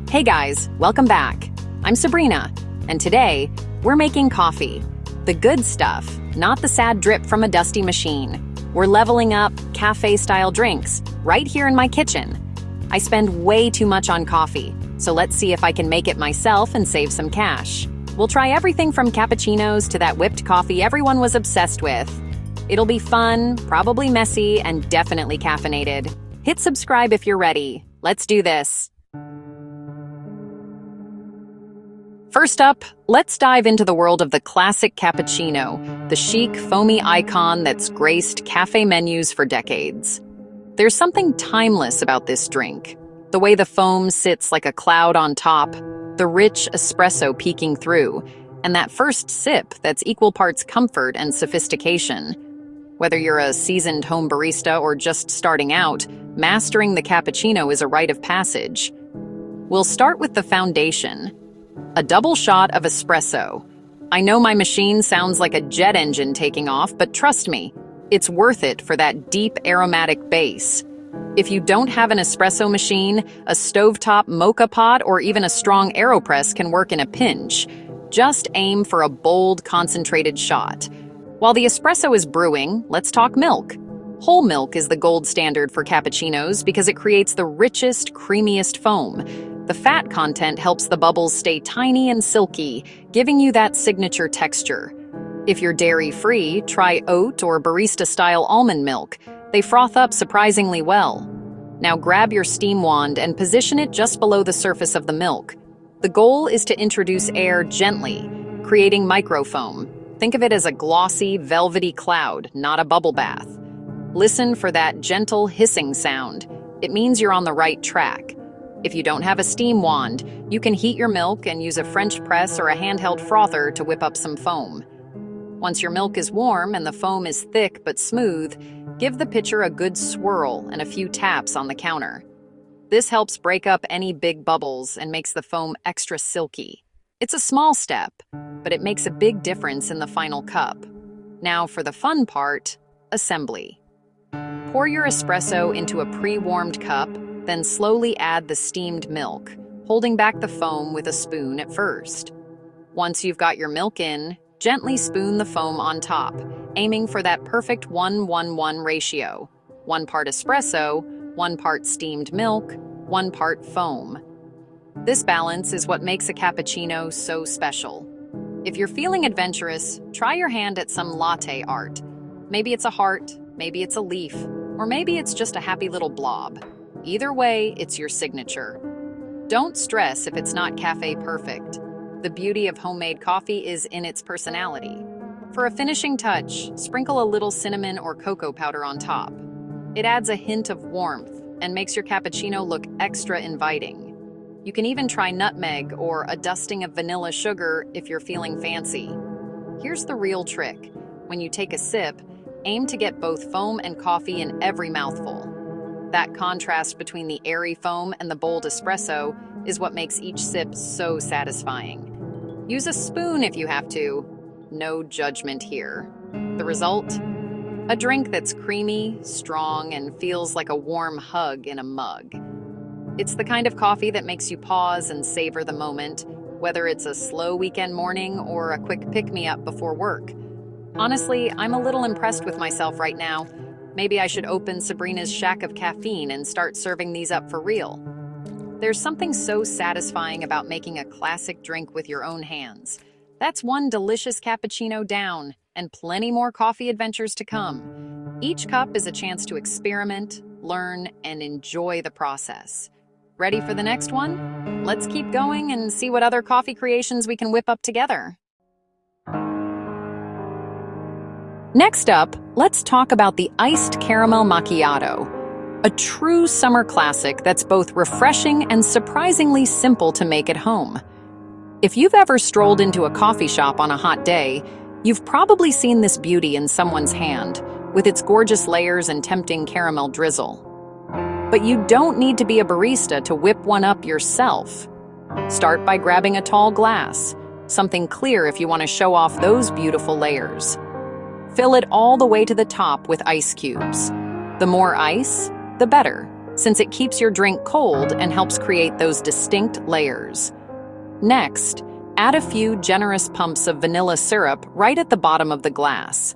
Hey guys, welcome back. I'm Sabrina, and today we're making coffee. The good stuff, not the sad drip from a dusty machine. We're leveling up cafe-style drinks right here in my kitchen. I spend way too much on coffee, so let's see if I can make it myself and save some cash. We'll try everything from cappuccinos to that whipped coffee everyone was obsessed with. It'll be fun, probably messy, and definitely caffeinated. Hit subscribe if you're ready. Let's do this. First up, let's dive into the world of the classic cappuccino, the chic, foamy icon that's graced cafe menus for decades. There's something timeless about this drink. The way the foam sits like a cloud on top, the rich espresso peeking through, and that first sip that's equal parts comfort and sophistication. Whether you're a seasoned home barista or just starting out, mastering the cappuccino is a rite of passage. We'll start with the foundation. A double shot of espresso. I know my machine sounds like a jet engine taking off, but trust me, it's worth it for that deep aromatic base. If you don't have an espresso machine, a stovetop mocha pot or even a strong AeroPress can work in a pinch. Just aim for a bold, concentrated shot. While the espresso is brewing, let's talk milk. Whole milk is the gold standard for cappuccinos because it creates the richest, creamiest foam. The fat content helps the bubbles stay tiny and silky, giving you that signature texture. If you're dairy-free, try oat or barista-style almond milk. They froth up surprisingly well. Now grab your steam wand and position it just below the surface of the milk. The goal is to introduce air gently, creating microfoam. Think of it as a glossy, velvety cloud, not a bubble bath. Listen for that gentle hissing sound. It means you're on the right track. If you don't have a steam wand, you can heat your milk and use a French press or a handheld frother to whip up some foam. Once your milk is warm and the foam is thick but smooth, give the pitcher a good swirl and a few taps on the counter. This helps break up any big bubbles and makes the foam extra silky. It's a small step, but it makes a big difference in the final cup. Now for the fun part, assembly. Pour your espresso into a pre-warmed cup, then slowly add the steamed milk, holding back the foam with a spoon at first. Once you've got your milk in, gently spoon the foam on top, aiming for that perfect 1-1-1 ratio. 1 part espresso, 1 part steamed milk, 1 part foam. This balance is what makes a cappuccino so special. If you're feeling adventurous, try your hand at some latte art. Maybe it's a heart, maybe it's a leaf, or maybe it's just a happy little blob. Either way, it's your signature. Don't stress if it's not cafe perfect. The beauty of homemade coffee is in its personality. For a finishing touch, sprinkle a little cinnamon or cocoa powder on top. It adds a hint of warmth and makes your cappuccino look extra inviting. You can even try nutmeg or a dusting of vanilla sugar if you're feeling fancy. Here's the real trick. When you take a sip, aim to get both foam and coffee in every mouthful. That contrast between the airy foam and the bold espresso is what makes each sip so satisfying. Use a spoon if you have to. No judgment here. The result? A drink that's creamy, strong, and feels like a warm hug in a mug. It's the kind of coffee that makes you pause and savor the moment, whether it's a slow weekend morning or a quick pick-me-up before work. Honestly, I'm a little impressed with myself right now. Maybe I should open Sabrina's Shack of Caffeine and start serving these up for real. There's something so satisfying about making a classic drink with your own hands. That's one delicious cappuccino down, and plenty more coffee adventures to come. Each cup is a chance to experiment, learn, and enjoy the process. Ready for the next one? Let's keep going and see what other coffee creations we can whip up together. Next up, let's talk about the iced caramel macchiato, a true summer classic that's both refreshing and surprisingly simple to make at home. If you've ever strolled into a coffee shop on a hot day, you've probably seen this beauty in someone's hand, with its gorgeous layers and tempting caramel drizzle. But you don't need to be a barista to whip one up yourself. Start by grabbing a tall glass, something clear if you want to show off those beautiful layers. Fill it all the way to the top with ice cubes. The more ice, the better. since it keeps your drink cold and helps create those distinct layers. Next, add a few generous pumps of vanilla syrup right at the bottom of the glass.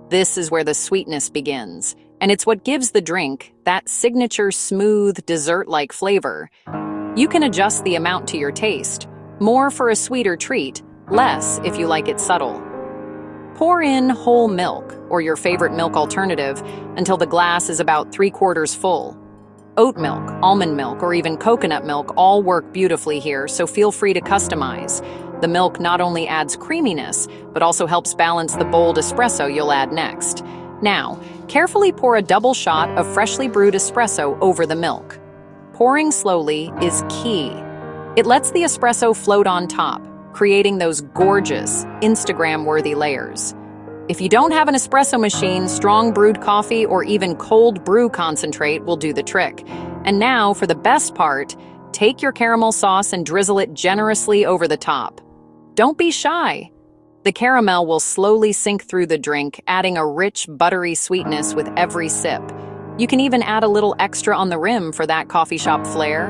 This is where the sweetness begins, and it's what gives the drink that signature smooth, dessert-like flavor. You can adjust the amount to your taste, more for a sweeter treat, less if you like it subtle. Pour in whole milk, or your favorite milk alternative, until the glass is about 3/4 full. Oat milk, almond milk, or even coconut milk all work beautifully here, so feel free to customize. The milk not only adds creaminess, but also helps balance the bold espresso you'll add next. Now, carefully pour a double shot of freshly brewed espresso over the milk. Pouring slowly is key. It lets the espresso float on top, creating those gorgeous, Instagram-worthy layers. If you don't have an espresso machine, strong brewed coffee or even cold brew concentrate will do the trick. And now, for the best part, take your caramel sauce and drizzle it generously over the top. Don't be shy. The caramel will slowly sink through the drink, adding a rich, buttery sweetness with every sip. You can even add a little extra on the rim for that coffee shop flair.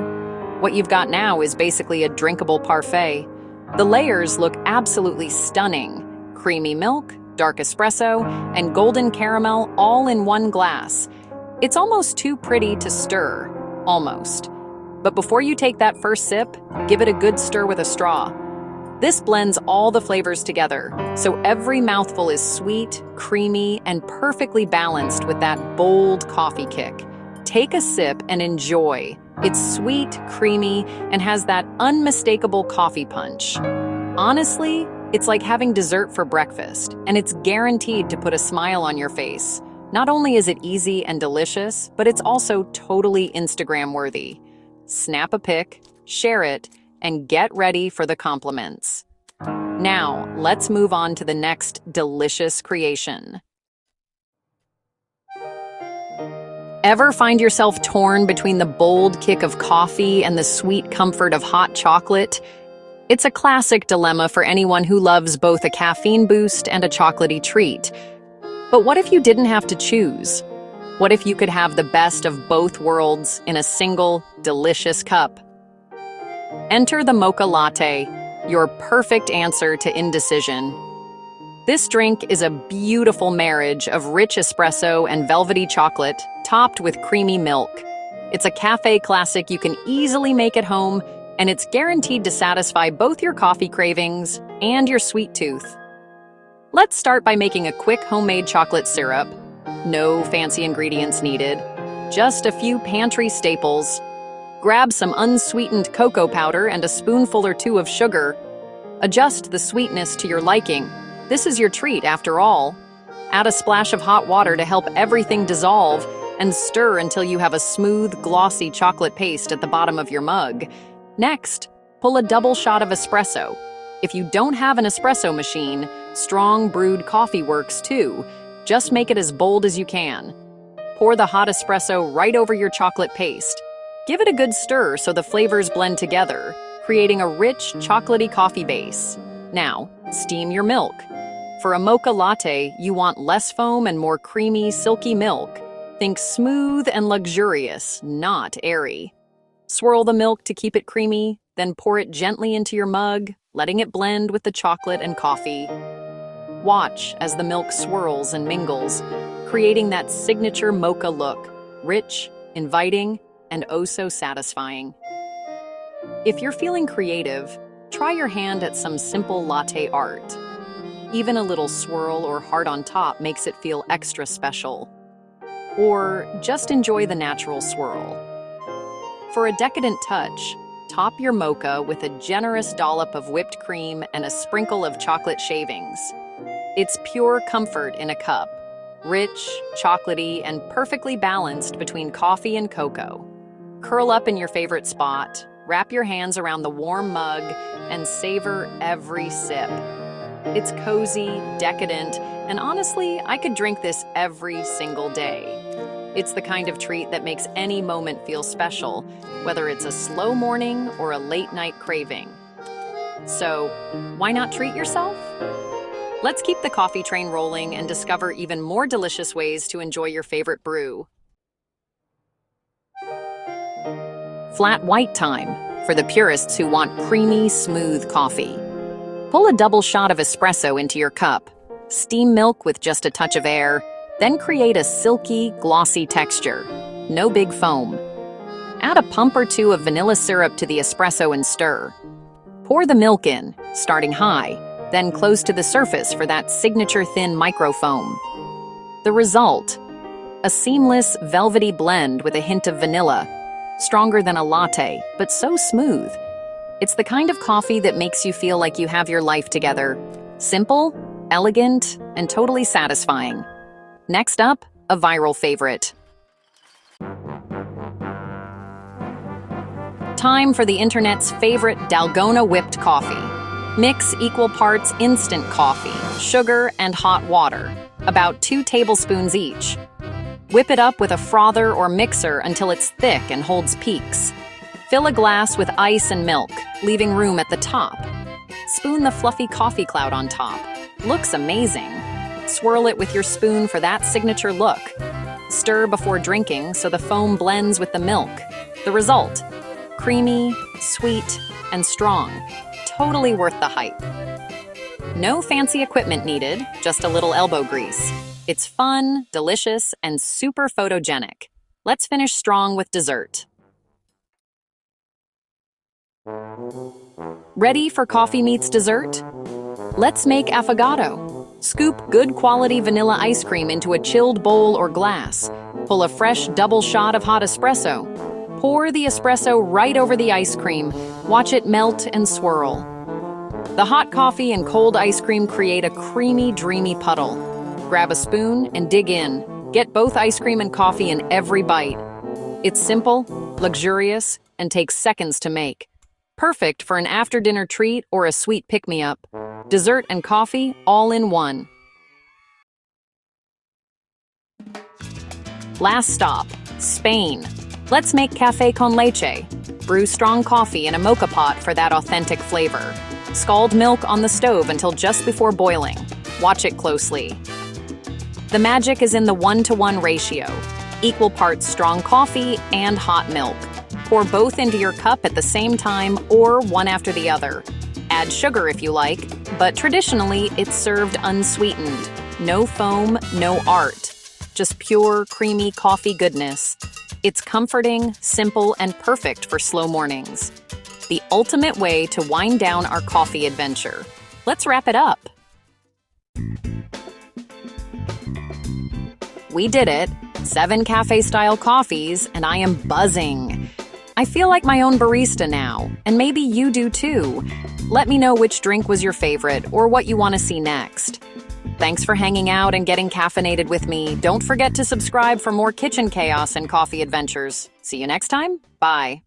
What you've got now is basically a drinkable parfait. The layers look absolutely stunning. Creamy milk, dark espresso, and golden caramel all in one glass. It's almost too pretty to stir. Almost. But before you take that first sip, give it a good stir with a straw. This blends all the flavors together, so every mouthful is sweet, creamy, and perfectly balanced with that bold coffee kick. Take a sip and enjoy. It's sweet, creamy, and has that unmistakable coffee punch. Honestly, it's like having dessert for breakfast, and it's guaranteed to put a smile on your face. Not only is it easy and delicious, but it's also totally Instagram-worthy. Snap a pic, share it, and get ready for the compliments. Now, let's move on to the next delicious creation. Ever find yourself torn between the bold kick of coffee and the sweet comfort of hot chocolate? It's a classic dilemma for anyone who loves both a caffeine boost and a chocolatey treat. But what if you didn't have to choose? What if you could have the best of both worlds in a single, delicious cup? Enter the Mocha Latte, your perfect answer to indecision. This drink is a beautiful marriage of rich espresso and velvety chocolate, topped with creamy milk. It's a cafe classic you can easily make at home, and it's guaranteed to satisfy both your coffee cravings and your sweet tooth. Let's start by making a quick homemade chocolate syrup. No fancy ingredients needed, just a few pantry staples. Grab some unsweetened cocoa powder and a spoonful or two of sugar. Adjust the sweetness to your liking. This is your treat after all. Add a splash of hot water to help everything dissolve, and stir until you have a smooth, glossy chocolate paste at the bottom of your mug. Next, pull a double shot of espresso. If you don't have an espresso machine, strong brewed coffee works too. Just make it as bold as you can. Pour the hot espresso right over your chocolate paste. Give it a good stir so the flavors blend together, creating a rich, chocolatey coffee base. Now, steam your milk. For a mocha latte, you want less foam and more creamy, silky milk. Think smooth and luxurious, not airy. Swirl the milk to keep it creamy, then pour it gently into your mug, letting it blend with the chocolate and coffee. Watch as the milk swirls and mingles, creating that signature mocha look, rich, inviting, and oh so satisfying. If you're feeling creative, try your hand at some simple latte art. Even a little swirl or heart on top makes it feel extra special. Or just enjoy the natural swirl. For a decadent touch, top your mocha with a generous dollop of whipped cream and a sprinkle of chocolate shavings. It's pure comfort in a cup, rich, chocolatey, and perfectly balanced between coffee and cocoa. Curl up in your favorite spot, wrap your hands around the warm mug, and savor every sip. It's cozy, decadent, and honestly, I could drink this every single day. It's the kind of treat that makes any moment feel special, whether it's a slow morning or a late-night craving. So, why not treat yourself? Let's keep the coffee train rolling and discover even more delicious ways to enjoy your favorite brew. Flat white time, for the purists who want creamy, smooth coffee. Pull a double shot of espresso into your cup. Steam milk with just a touch of air, then create a silky, glossy texture. No big foam. Add a pump or two of vanilla syrup to the espresso and stir. Pour the milk in, starting high, then close to the surface for that signature thin microfoam. The result: a seamless, velvety blend with a hint of vanilla, stronger than a latte, but so smooth. It's the kind of coffee that makes you feel like you have your life together. Simple, elegant, and totally satisfying. Next up, a viral favorite. Time for the internet's favorite Dalgona whipped coffee. Mix equal parts instant coffee, sugar, and hot water, about 2 tablespoons each. Whip it up with a frother or mixer until it's thick and holds peaks. Fill a glass with ice and milk, leaving room at the top. Spoon the fluffy coffee cloud on top. Looks amazing. Swirl it with your spoon for that signature look. Stir before drinking so the foam blends with the milk. The result: creamy, sweet, and strong. Totally worth the hype. No fancy equipment needed, just a little elbow grease. It's fun, delicious, and super photogenic. Let's finish strong with dessert. Ready for coffee meets dessert? Let's make affogato. Scoop good quality vanilla ice cream into a chilled bowl or glass. Pull a fresh double shot of hot espresso. Pour the espresso right over the ice cream. Watch it melt and swirl. The hot coffee and cold ice cream create a creamy, dreamy puddle. Grab a spoon and dig in. Get both ice cream and coffee in every bite. It's simple, luxurious, and takes seconds to make. Perfect for an after-dinner treat or a sweet pick-me-up. Dessert and coffee all in one. Last stop, Spain. Let's make Café con Leche. Brew strong coffee in a mocha pot for that authentic flavor. Scald milk on the stove until just before boiling. Watch it closely. The magic is in the 1-to-1 ratio. Equal parts strong coffee and hot milk. Pour both into your cup at the same time or one after the other. Add sugar if you like, but traditionally it's served unsweetened. No foam, no art. Just pure, creamy coffee goodness. It's comforting, simple, and perfect for slow mornings. The ultimate way to wind down our coffee adventure. Let's wrap it up. We did it. 7 cafe-style coffees, and I am buzzing. I feel like my own barista now, and maybe you do too. Let me know which drink was your favorite or what you want to see next. Thanks for hanging out and getting caffeinated with me. Don't forget to subscribe for more kitchen chaos and coffee adventures. See you next time. Bye.